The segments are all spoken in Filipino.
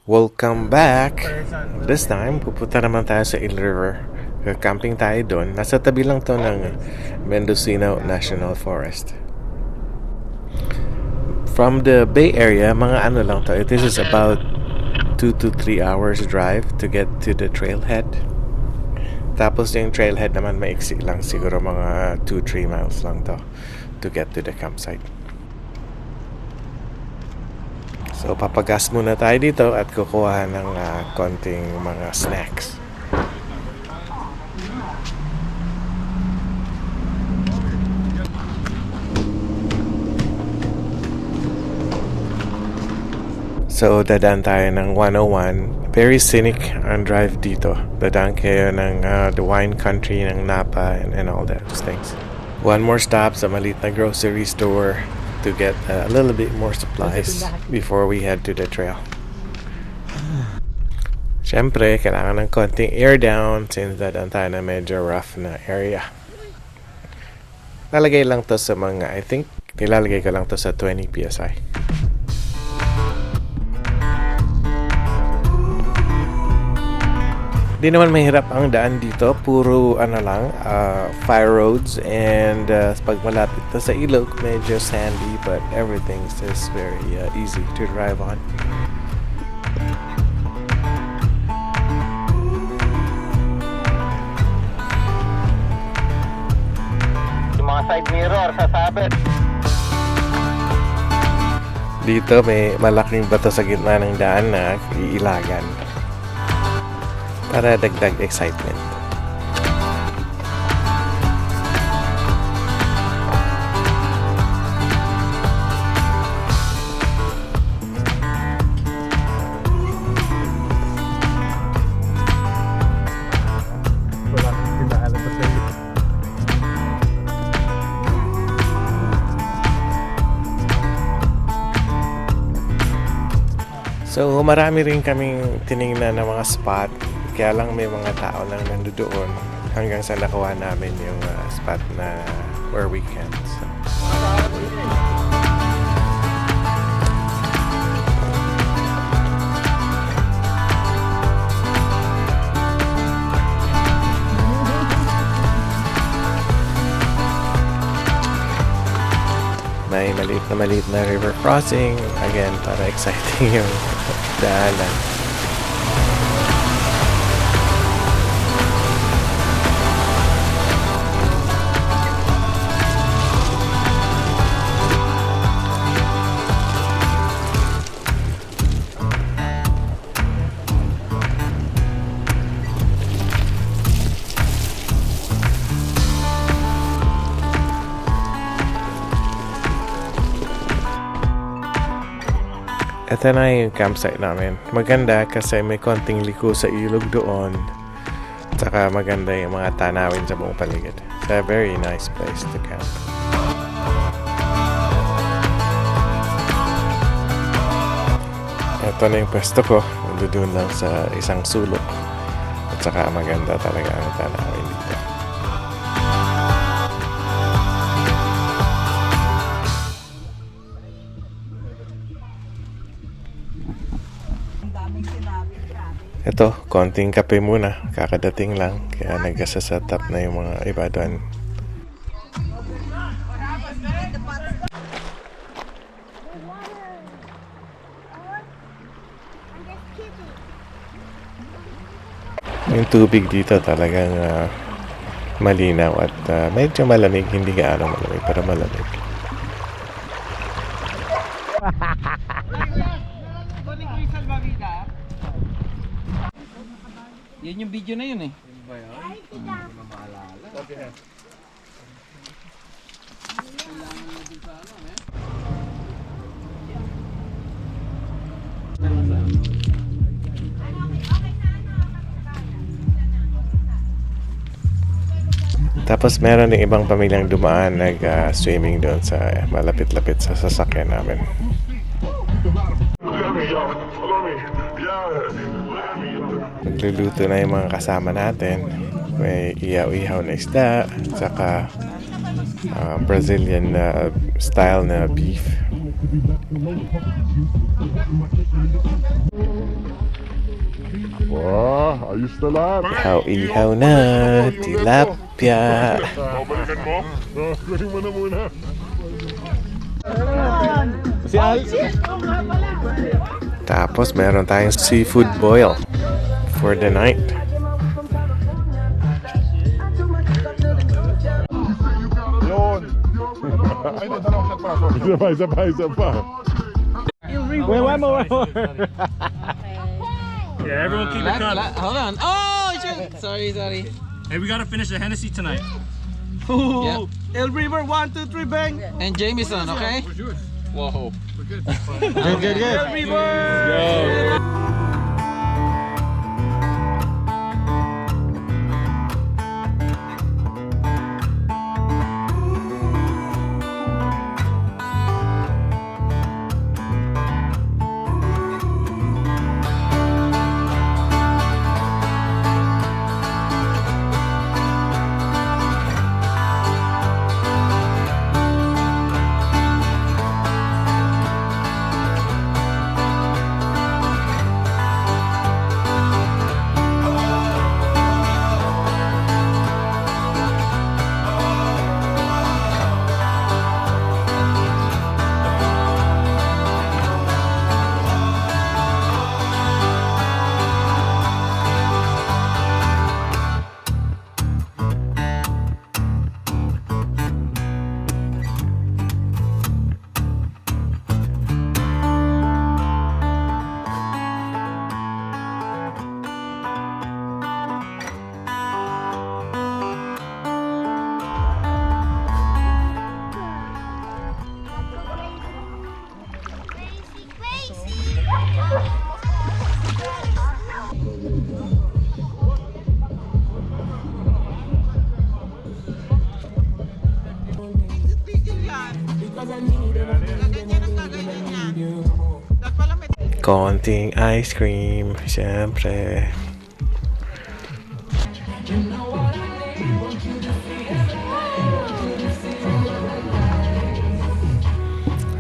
Welcome back! This time, pupunta naman tayo sa Eel River. Camping tayo doon. Nasa tabi lang to ng Mendocino National Forest. From the Bay Area, mga ano lang to. This is about 2 to 3 hours drive to get to the trailhead. Tapos yung trailhead naman maiksi lang. Siguro mga 2-3 miles lang to get to the campsite. So, papagas muna tayo dito at kukuha ng konting mga snacks. So, dadaan tayo ng 101. Very scenic ang drive dito. Dadaan kayo ng the wine country ng Napa and all those things. One more stop sa maliit na grocery store to get a little bit more supplies before we head to the trail. Siyempre, kailangan ng konting air down since dadaan tayo na medyo rough na area. Lalagay lang to sa mga, I think, nilalagay ko lang to sa 20 PSI. Di naman mahirap ang daan dito. Puro fire roads and pag malapit na sa ilog, medyo sandy but everything's just very easy to drive on. Yung mga side mirror sasabit. Dito may malaking bato sa gitna ng daan na iilagan para dagdag excitement. So marami rin kaming tiningnan ng mga spot. Kaya lang may mga tao lang nandoon hanggang sa nakuha namin yung spot na where we camp. So. May maliit na river crossing. Again, para exciting yung daanan. Ito na yung campsite namin. Maganda kasi may konting liko sa ilog doon. Tsaka maganda yung mga tanawin sa buong paligid. It's a very nice place to camp. Ito na yung pwesto ko. Doon lang sa isang sulok. At saka maganda talaga ang tanawin dito. Ito, konting kape muna. Kakadating lang. Kaya nag-set-up na yung mga iba doon. Yung tubig dito talagang malinaw at medyo malamig. Hindi gaano malamig, pero malamig. Yan yung video na yun eh. Tapos meron din ibang pamilyang dumaan nag-swimming doon sa malapit-lapit sa sasakyan namin. Nagluluto na yung mga kasama natin. May ihaw-ihaw na isda, saka Brazilian style na beef. Wow, ayos na lahat. Ihaw-ihaw na, tilapia. Babalikan mo? Galing mo na muna. Tapos meron tayong seafood boil for the night. Yun. Ay, dalawang shot pa. Isa pa. Wait, one more. Yeah, everyone keep it calm. Hold on. Oh, shit. Sorry. Hey, we gotta finish the Hennessy tonight. Yep. El River, 1, 2, 3, bang. And Jameson, okay? Whoa. Good. El River. Konting ice cream, syempre.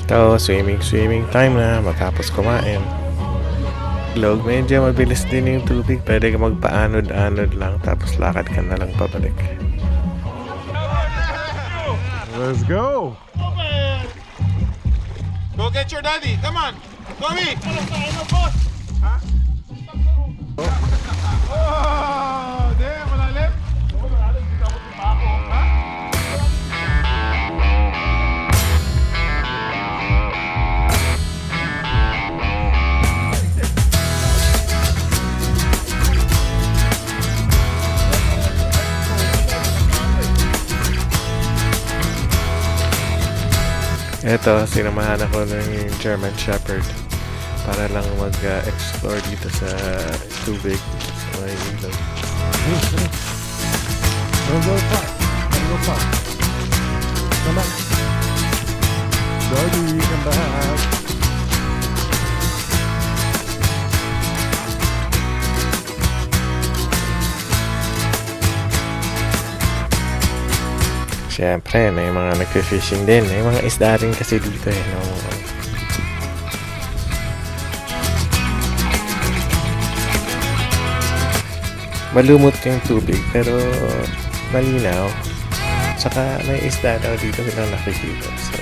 Ito, swimming time na matapos kumain. Log, medyo mabilis din yung tubig. Pwede ka magpaanod-anod lang tapos lakad ka na lang pabalik. Let's go. Go get your daddy. Come on. Tommy. Oh, damn, malalim. Eto, sinamahan ako ng German Shepherd para lang mag-explore dito sa tubig sa may ilog. Don't go far. Come on. Doggy, come back. Siyempre, may mga nagfi-fishing din. May mga isda rin kasi dito eh. No? Malumot yung tubig pero malinaw. Saka may isda daw dito silang nakikita. So,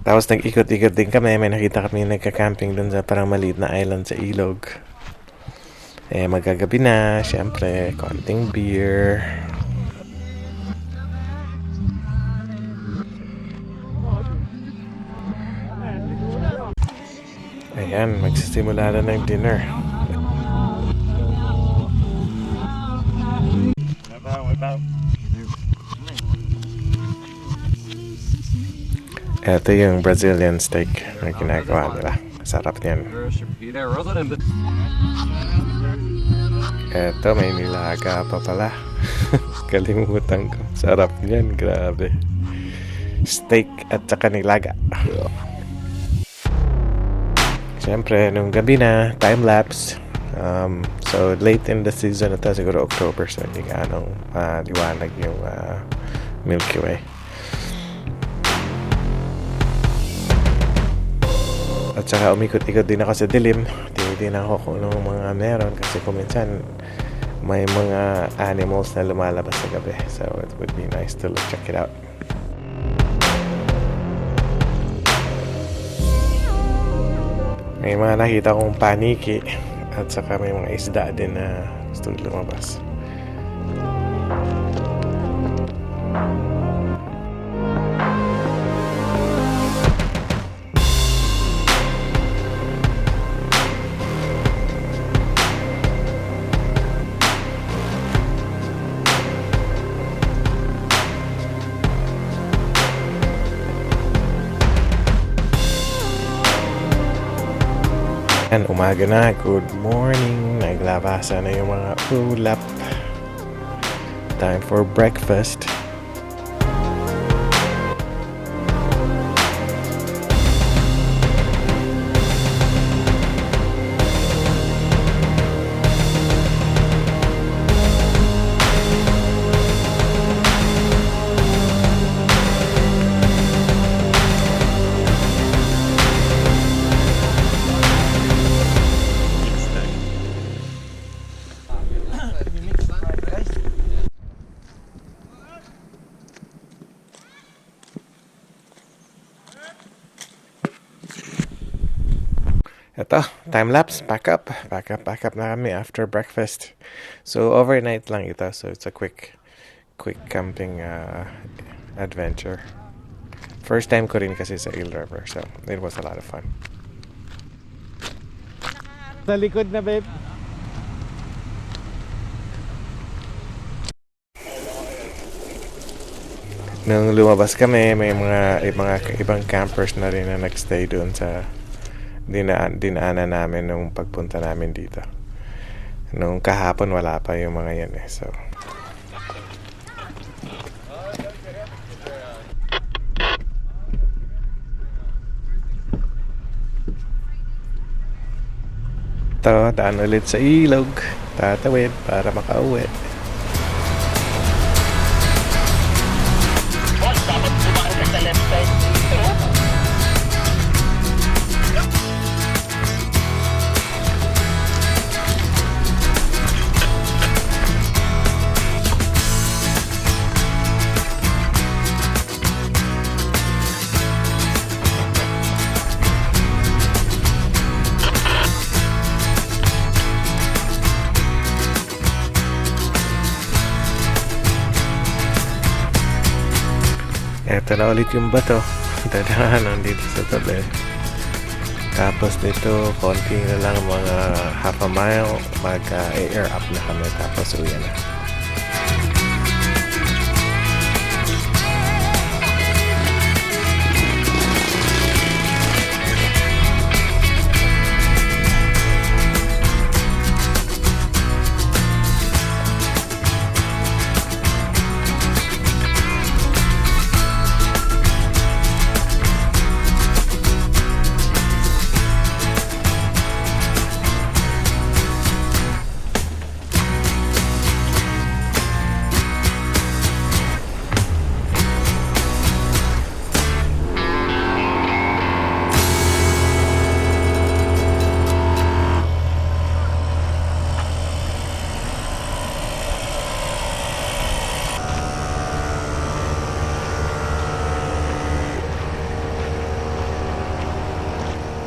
tapos nag-ikot-ikot din kami. May nakita kami nagka-camping dun sa parang maliit na island sa ilog. Eh, magagabi na. Siyempre, konting beer. Ayan, magsisimula na ng dinner. Ito yung Brazilian steak na ginagawa nila. Sarap yan. Ito, may nilaga pa pala. Kalimutan ko. Sarap yan, grabe. Steak at saka nilaga. Siyempre, nung gabi na, time-lapse. So, late in the season ito, siguro October. So, hindi ganong liwanag yung Milky Way. At saka umikot-ikot din ako sa dilim. Tinitin ako kung anong mga meron. Kasi kung minsan, may mga animals na lumalabas sa gabi. So, it would be nice to check it out. May mga nakita kong paniki. At saka may mga isda din na gusto lumabas. And umaga na, good morning. Naglabasa na yung mga ulap. Time for breakfast. Ito, time-lapse, pack up na kami after breakfast. So, overnight lang ito. So, it's a quick camping adventure. First time ko rin kasi sa Eel River. So, it was a lot of fun. Sa likod na, babe. Nung lumabas kami, may mga ibang campers na rin na nagstay doon sa dinaanan namin nung pagpunta namin dito. Nung kahapon wala pa yung mga yan eh. So ito, daan ulit sa ilog. Tatawid para makauwi. Dapat tumaan ka sa left side dito. Eto na ulit yung bato. Dadaanan dito sa tabi. Tapos dito, konti na lang, mga half a mile, mag-air up na kami. Tapos uwi na.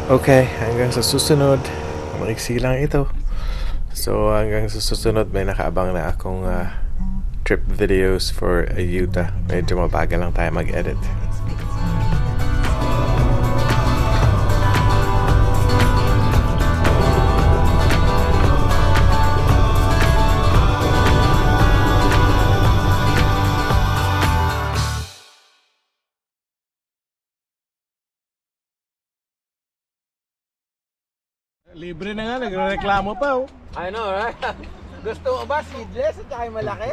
Okay, hanggang sa susunod. Maiksi lang ito. So hanggang sa susunod, may nakaabang na akong trip videos for Utah. Medyo mabagal lang tayo mag-edit. Libre na nga, nagreklamo pa oh. I know, right? Gusto mo ba seedless at saka yung malaki?